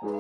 Zane.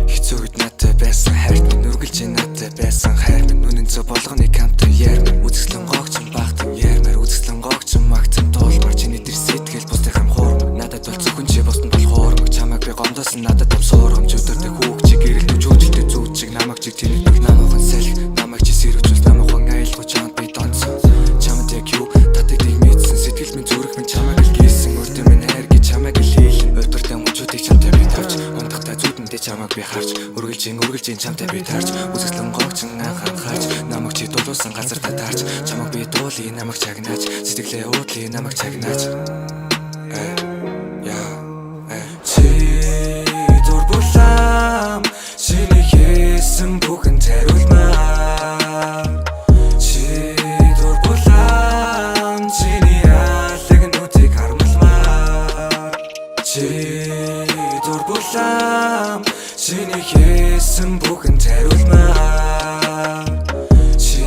Хэцүү үед надтай байсан хайр минь үргэлж надтай байсан хайр минь үнэн зөв болгоны камтан яар минь үзэсгэлэн гогцсон багтан яармаар үзэсгэлэн гогцсон магтсан дуулмар чиний тэр сэтгэл бусдын хам хуурмаг надад бол зөвхөн чи босдон бол хуурмаг чамайг би гомдоосон надад том суурхамж өдөртэй хүүг чи гэрэлтэй жүжигтэй зүүд чиг намайг чи тэнэг бүх намайхан салхи намайг чи сэрвчүүл намайхан айлгуу чамд би донцсон чамд яг юу татыг тийг мэдсэн сэтгэл минь зүрх минь чамайг л гийсэн өртөө минь хайр гэж чамайг л хийлэн өдөртэй мөчүүдийг чамтай би тавьж ундахтай зүудэндээ чамайг би харж үргэлжийн чамтай би тарж үзэсгэлэн гогцсон анхаарч намайг чи дуулсан газар та тарж чамайг би дуулъя намайг чагнаач сэтгэлээ уудлъя намайг чагнаач чи дурбулам чиний хийсэн бүхэн тариулмаар чи дурбулам чиний алаг нүдийг харамлмаар чи дурбулам чиний хийсэн бүхэн тариулмаар чи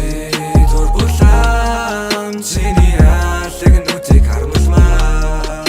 дурбулам чиний алаг нүдийг харамлмаар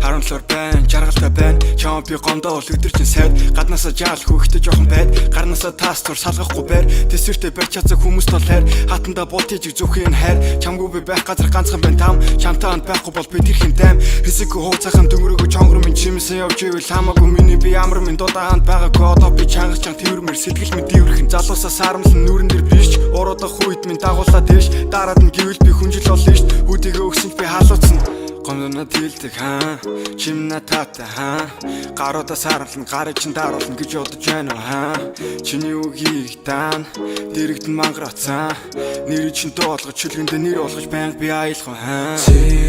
харамлаар байна жаргалтай байна чам би гомдоо л өдөр чин сайд гаднаасаа жаал хөөхтэй жоохон байд гарнаасаа таас тур салгахгүй байр тэсвэртэй барь чацаг хүмүүст бол хайр хатанда бултиж зүхийн хайр чамгүй би байх газар ганцхан байна там чамтай ханд байхгүй бол би тэрхэн дайм хэсэггүй хугацаахан дөнгөрөөгөө чонгор минь чимсэн явж ивэл хамаагүй миний би амар минь дудаа ханд байгаагүй одоо би чангаж чанга тэрмэр сэтгэл минь дивэрхэн залуусаа сарамлан нүрэн дээр биш уруудах үед минь дагуулаа дэвш дараад нь гэвэл би хүнжил болно шүү дээ хүдийгээ өгсөн би халууцсан гомдонод хилдэг хаа чимна тата хаа гаруудаа сарамлан гарыг чин даруулна гэж бодож байна уу хаа чиний үгийг даан дэрэгдэн мангарацсан нэр чин дуулгаж чөлгөндөө нэр болгож байнг би аялах хаа чи